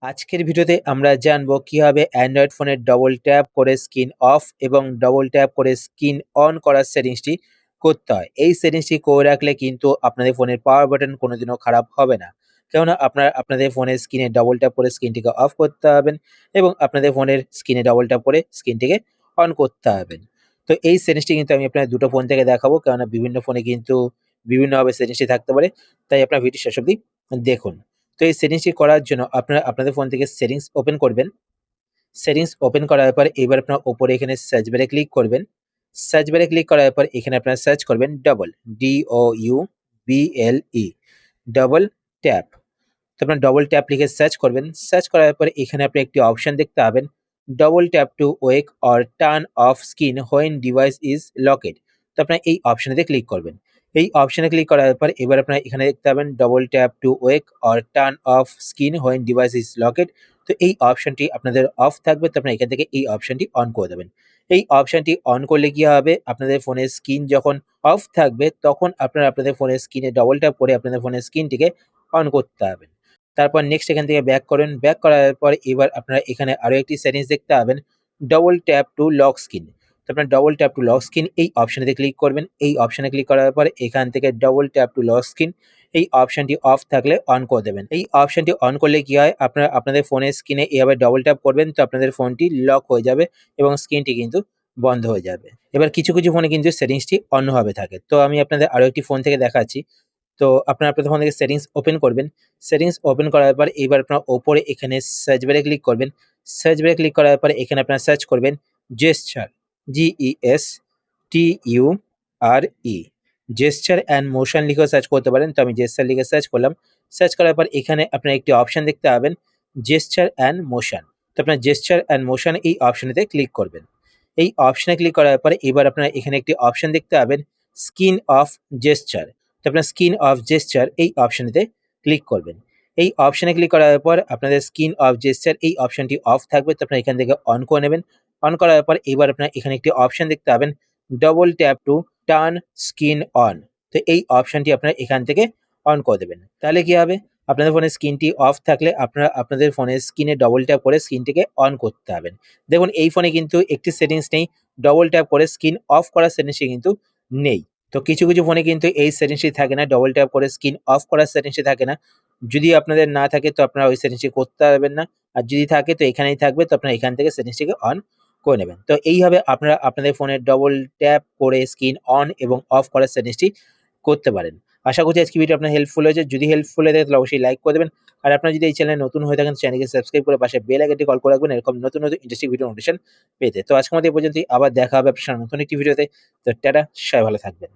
আজকের ভিডিওতে আমরা জানবো কিভাবে অ্যান্ড্রয়েড ফোনের ডবল ট্যাপ করে স্ক্রিন অফ এবং ডবল ট্যাপ করে স্ক্রিন অন করার সেটিংসটি করতে হয়। এই সেটিংসটি করে রাখলে কিন্তু আপনাদের ফোনের পাওয়ার বাটন কোনোদিনও খারাপ হবে না। কেননা আপনাদের ফোনের স্ক্রিনে ডবল ট্যাপ করে স্ক্রিনটিকে অফ করতে হবেন এবং আপনাদের ফোনের স্ক্রিনে ডবল ট্যাপ করে স্ক্রিনটিকে অন করতে হবেন। তো এই সেটিংসটি কিন্তু আমি আপনার দুটো ফোন থেকে দেখাবো, কেননা বিভিন্ন ফোনে কিন্তু বিভিন্নভাবে সেটিংসটি থাকতে পারে। তাই আপনার ভিডিও শেষ অবধি দেখুন। তো এই সেটিংসটি করার জন্য আপনারা আপনাদের ফোন থেকে সেটিংস ওপেন করবেন। সেটিংস ওপেন করার পর এবার আপনার ওপরে এখানে সার্চ বারে ক্লিক করবেন। সার্চ বারে ক্লিক করার পর এখানে আপনারা সার্চ করবেন ডবল, DOUBLE, ডবল ট্যাপ। তো আপনার ডবল ট্যাপ লিখে সার্চ করবেন। সার্চ করার পর এখানে আপনি একটি অপশন দেখতে পাবেন, double tap two ওয়েক or turn off screen when device is লকেড। তো আপনার এই অপশনেতে ক্লিক করবেন। এই অপশনে ক্লিক করার পর এবার আপনারা এখানে দেখতে পাবেন double tap two ওয়েক or turn off screen when device is লকেড। তো এই অপশনটি আপনাদের অফ থাকবে, তো আপনারা এখান থেকে এই অপশনটি অন করে দেবেন। এই অপশনটি অন করলে কি হবে, আপনাদের ফোনের স্ক্রিন যখন অফ থাকবে তখন আপনারা আপনাদের ফোনের স্ক্রিনে ডবল ট্যাপ করে আপনাদের ফোনের স্ক্রিনটিকে অন করতে পারবেন। তারপর নেক্সট এখান থেকে ব্যাক করুন। ব্যাক করার পর এবার আপনারা এখানে আরো একটি সেটিংস দেখতে পাবেন, double tap two lock screen. তো আপনার double tap two lock screen এই অপশনেতে ক্লিক করবেন। এই অপশনে ক্লিক করার পর এখান থেকে double tap two lock screen এই অপশনটি অফ থাকলে অন করে দেবেন। এই অপশনটি অন করলে কি হয়, আপনারা আপনাদের ফোনের স্ক্রিনে এভাবে ডবল ট্যাপ করবেন, তো আপনাদের ফোনটি লক হয়ে যাবে এবং স্ক্রিনটি কিন্তু বন্ধ হয়ে যাবে। এবার কিছু কিছু ফোনে কিন্তু সেটিংসটি অন্যভাবে থাকে। তো আমি আপনাদের আরো একটি ফোন থেকে দেখাচ্ছি। তো আপনারা আপনাদের ফোন থেকে সেটিংস ওপেন করবেন। সেটিংস ওপেন করার পর এবার আপনারা ওপরে এখানে সার্চ বারে ক্লিক করবেন। সার্চ বারে ক্লিক করার পরে এখানে আপনারা সার্চ করবেন gesture, GESTURE, gesture and motion লিখেও সার্চ করতে পারেন। তো আমি জেস্চার লিখে সার্চ করলাম। সার্চ করার পর এখানে আপনারা একটি অপশন দেখতে পাবেন, জেস্চার অ্যান্ড মোশন। তো আপনার জেস্চার অ্যান্ড মোশন এই অপশনেতে ক্লিক করবেন। এই অপশনে ক্লিক করার পরে এবার আপনারা এখানে একটি অপশন দেখতে পাবেন, স্ক্রিন অফ জেস্চার। তো আপনার স্ক্রিন অফ জেস্চার এই অপশনেতে ক্লিক করবেন। এই অপশনে ক্লিক করার পর আপনাদের স্ক্রিন অফ জেস্চার এই অপশনটি অফ থাকবে, তো আপনারা এখান থেকে অন করে নেবেন। অন করার পর এবার আপনারা এখানে একটি অপশন দেখতে পাবেন, double tap to turn screen on. তো এই অপশনটি আপনারা এখান থেকে অন করে দেবেন। তাহলে কি হবে, আপনাদের ফোনের স্ক্রিনটি অফ থাকলে আপনারা আপনাদের ফোনের স্ক্রিনে ডবল ট্যাপ করে স্ক্রিনটিকে অন করতে হবেন। দেখুন এই ফোনে কিন্তু একটি সেটিংস নেই, ডবল ট্যাপ করে স্ক্রিন অফ করার সেটিংসটি কিন্তু নেই। তো কিছু কিছু ফোনে কিন্তু এই সেটিংসটি থাকে না, ডবল ট্যাপ করে স্ক্রিন অফ করার সেটিংসটি থাকে না। যদি আপনাদের না থাকে তো আপনারা ওই সেটিংসটি করতে পারবেন না। আর যদি থাকে তো এখানেই থাকবে, তো আপনারা এখান থেকে সেটিংসটিকে অন করে নেবেন। তো এইভাবে আপনারা আপনাদের ফোনের ডবল ট্যাপ করে স্ক্রিন অন এবং অফ করার সেটিংসটি করতে পারেন। আশা করছি আজকে ভিডিও আপনার হেল্পফুল হয়েছে। যদি হেল্পফুল হয়ে থাকে তাহলে অবশ্যই লাইক করে দেবেন। আর আপনারা যদি এই চ্যানেলে নতুন হয়ে থাকেন চ্যানেলকে সাবস্ক্রাইব করে পাশে বেল আইকনটি কল করে রাখবেন এরকম নতুন নতুন ইন্টারেস্টিং ভিডিও নোটিফিকেশন পেতে। তো আজকের মতো এই পর্যন্তই, আবার দেখা হবে আপনার সাথে নতুন একটি ভিডিওতে। তো টাটা, সবাই ভালো থাকবেন।